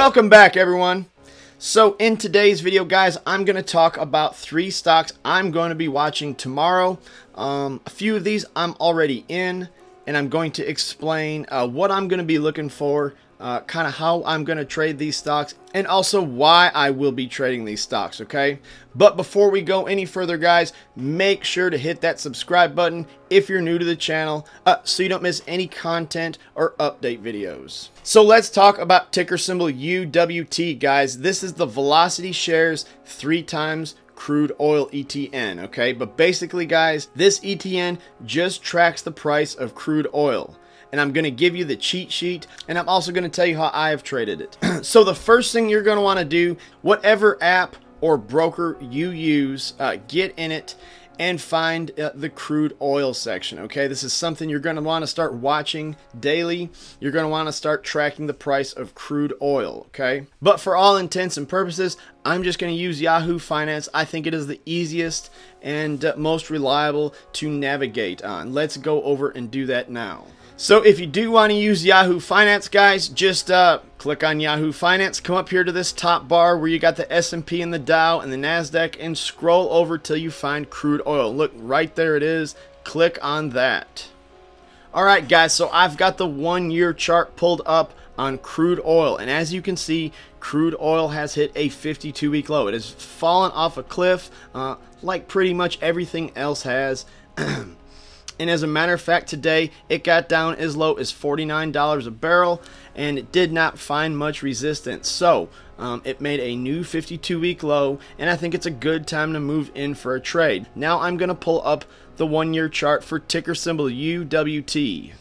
Welcome back, everyone. So in today's video, guys, I'm going to talk about 3 stocks I'm going to be watching tomorrow. A few of these I'm already in, and I'm going to explain what I'm going to be looking for, kind of how I'm going to trade these stocks, and also why I will be trading these stocks, okay? But before we go any further, guys, make sure to hit that subscribe button if you're new to the channel, so you don't miss any content or update videos. So let's talk about ticker symbol UWT, guys. This is the Velocity Shares 3 times crude oil ETN, okay? But basically, guys, this ETN just tracks the price of crude oil. And I'm going to give you the cheat sheet, and I'm also going to tell you how I have traded it. So the first thing you're going to want to do, whatever app or broker you use, get in it and find the crude oil section, okay? This is something you're going to want to start watching daily. You're going to want to start tracking the price of crude oil, okay? But for all intents and purposes, I'm just going to use Yahoo Finance. I think it is the easiest and most reliable to navigate on. Let's go over and do that now. So if you do want to use Yahoo Finance, guys, just click on Yahoo Finance, come up here to this top bar where you got the S&P and the Dow and the NASDAQ, and scroll over till you find crude oil. Look, right there it is. Click on that. Alright, guys, so I've got the 1-year chart pulled up on crude oil, and as you can see, crude oil has hit a 52-week low. It has fallen off a cliff like pretty much everything else has. And as a matter of fact, today it got down as low as $49 a barrel, and it did not find much resistance. So it made a new 52-week low, and I think it's a good time to move in for a trade. Now I'm going to pull up the 1-year chart for ticker symbol UWT.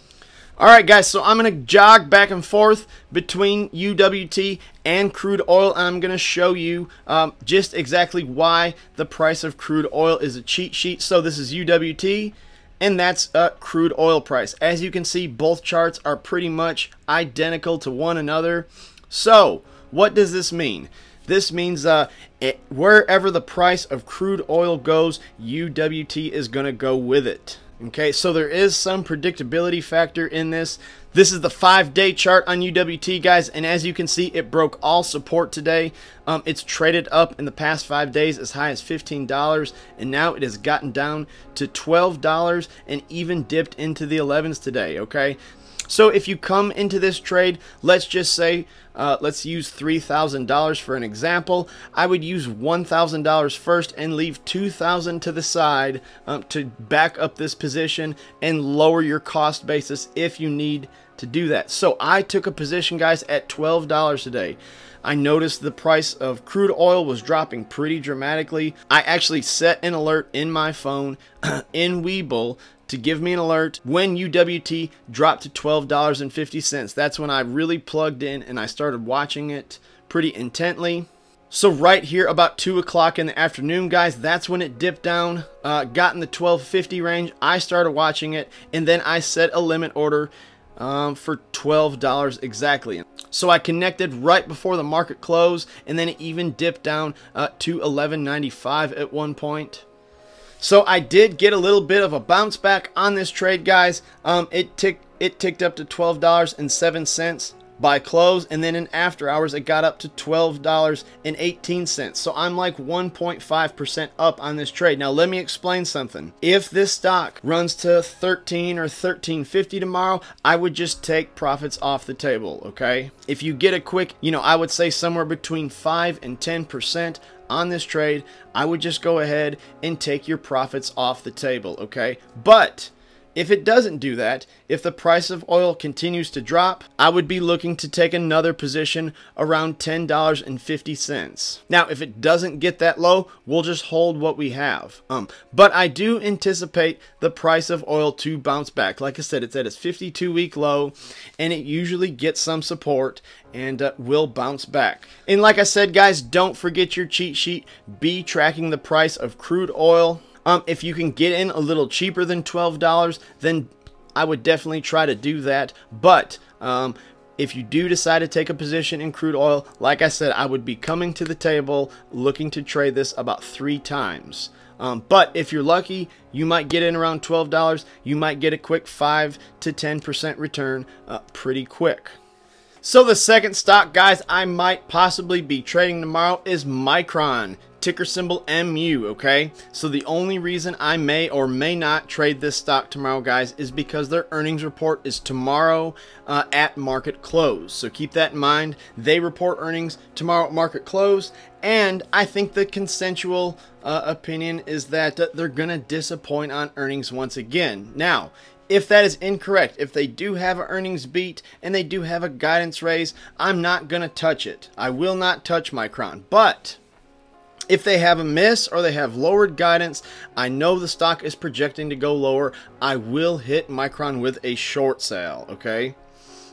Alright, guys, so I'm going to jog back and forth between UWT and crude oil, and I'm going to show you just exactly why the price of crude oil is a cheat sheet. So this is UWT, and that's crude oil price. As you can see, both charts are pretty much identical to one another. So what does this mean? This means wherever the price of crude oil goes, UWT is going to go with it. Okay, so there is some predictability factor in this. This is the 5-day chart on UWT, guys, and as you can see, it broke all support today. It's traded up in the past 5 days as high as $15, and now it has gotten down to $12 and even dipped into the 11s today, okay? So if you come into this trade, let's just say, let's use $3,000 for an example. I would use $1,000 first and leave $2,000 to the side to back up this position and lower your cost basis if you need to do that. So I took a position, guys, at $12 today. I noticed the price of crude oil was dropping pretty dramatically. I actually set an alert in my phone in Webull to give me an alert when UWT dropped to $12.50. That's when I really plugged in and I started watching it pretty intently. So right here about 2 o'clock in the afternoon, guys, that's when it dipped down, got in the $12.50 range. I started watching it, and then I set a limit order for $12 exactly. So I connected right before the market closed, and then it even dipped down to $11.95 at one point. So I did get a little bit of a bounce back on this trade, guys. It ticked up to $12.07 by close, and then in after hours it got up to $12.18. So I'm like 1.5% up on this trade. Now let me explain something. If this stock runs to 13 or 13.50 tomorrow, I would just take profits off the table, okay? If you get a quick, I would say somewhere between 5 and 10% on this trade, I would just go ahead and take your profits off the table, okay? But if it doesn't do that, if the price of oil continues to drop, I would be looking to take another position around $10.50. Now, if it doesn't get that low, we'll just hold what we have. But I do anticipate the price of oil to bounce back. Like I said, it's at its 52-week low, and it usually gets some support and will bounce back. And like I said, guys, don't forget your cheat sheet. Be tracking the price of crude oil. If you can get in a little cheaper than $12, then I would definitely try to do that. But if you do decide to take a position in crude oil, like I said, I would be coming to the table looking to trade this about 3 times. But if you're lucky, you might get in around $12. You might get a quick 5 to 10% return pretty quick. So the second stock, guys, I might possibly be trading tomorrow is Micron, ticker symbol MU, okay? So the only reason I may or may not trade this stock tomorrow, guys, is because their earnings report is tomorrow at market close. So keep that in mind. They report earnings tomorrow at market close, and I think the consensual opinion is that they're going to disappoint on earnings once again. Now, if that is incorrect, if they do have an earnings beat and they do have a guidance raise, I'm not going to touch it. I will not touch Micron. But if they have a miss or they have lowered guidance, I know the stock is projecting to go lower, I will hit Micron with a short sale, okay?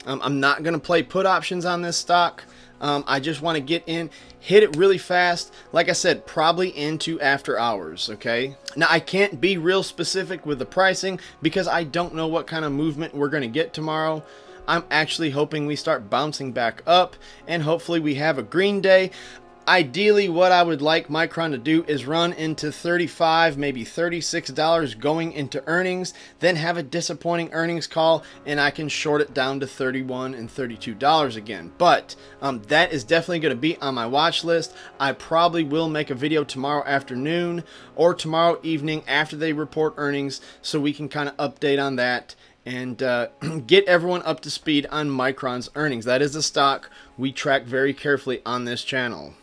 I'm not going to play put options on this stock. I just want to get in, hit it really fast, like I said, probably into after hours, okay? Now, I can't be real specific with the pricing because I don't know what kind of movement we're going to get tomorrow. I'm actually hoping we start bouncing back up, and hopefully we have a green day. Ideally, what I would like Micron to do is run into $35, maybe $36 going into earnings, then have a disappointing earnings call, and I can short it down to $31 and $32 again. But that is definitely going to be on my watch list. I probably will make a video tomorrow afternoon or tomorrow evening after they report earnings, so we can kind of update on that and get everyone up to speed on Micron's earnings. That is a stock we track very carefully on this channel.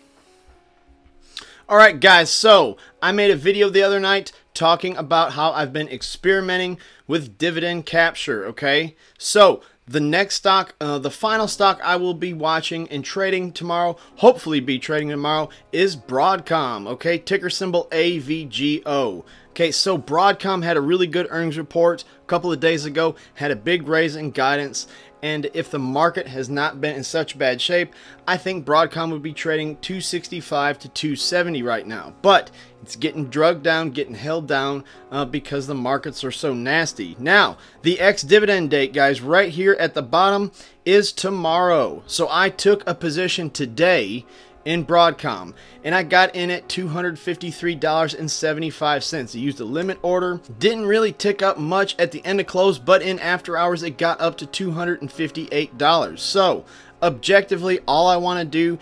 Alright guys, so I made a video the other night talking about how I've been experimenting with dividend capture, okay? So the next stock, the final stock I will be watching and trading tomorrow, hopefully be trading tomorrow, is Broadcom, okay? Ticker symbol AVGO. Okay, so Broadcom had a really good earnings report a couple of days ago, had a big raise in guidance, and if the market has not been in such bad shape, I think Broadcom would be trading 265 to 270 right now. But it's getting drugged down, getting held down because the markets are so nasty. Now, the ex-dividend date, guys, right here at the bottom is tomorrow. So I took a position today in Broadcom, and I got in at $253.75. I used a limit order. Didn't really tick up much at the end of close, but in after hours it got up to $258. So objectively, all I want to do,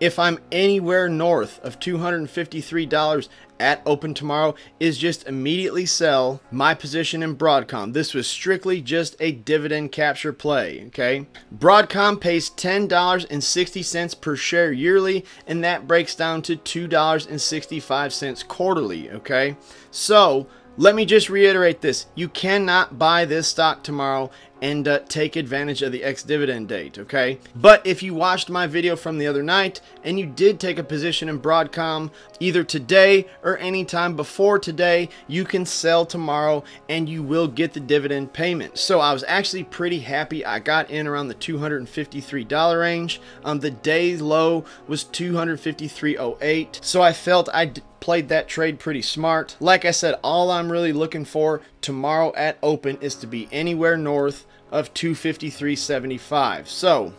if I'm anywhere north of $253 at open tomorrow, is just immediately sell my position in Broadcom. This was strictly just a dividend capture play, okay? Broadcom pays $10.60 per share yearly, and that breaks down to $2.65 quarterly, okay? So let me just reiterate this. You cannot buy this stock tomorrow and take advantage of the ex-dividend date, okay? But if you watched my video from the other night and you did take a position in Broadcom either today or anytime before today, you can sell tomorrow and you will get the dividend payment. So I was actually pretty happy I got in around the $253 range. The day low was $253.08, so I felt I played that trade pretty smart. Like I said, all I'm really looking for tomorrow at open is to be anywhere north of 253.75. So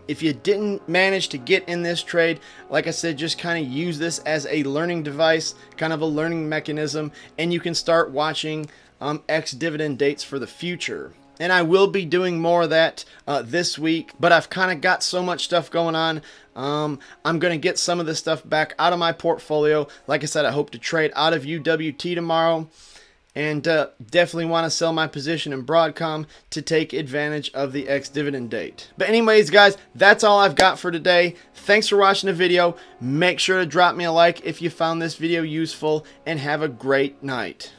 if you didn't manage to get in this trade, like I said, just kind of use this as a learning device, kind of a learning mechanism, and you can start watching ex-dividend dates for the future. And I will be doing more of that this week, but I've kind of got so much stuff going on. I'm going to get some of this stuff back out of my portfolio. Like I said, I hope to trade out of UWT tomorrow, and definitely want to sell my position in Broadcom to take advantage of the ex-dividend date. But anyways, guys, that's all I've got for today. Thanks for watching the video. Make sure to drop me a like if you found this video useful, and have a great night.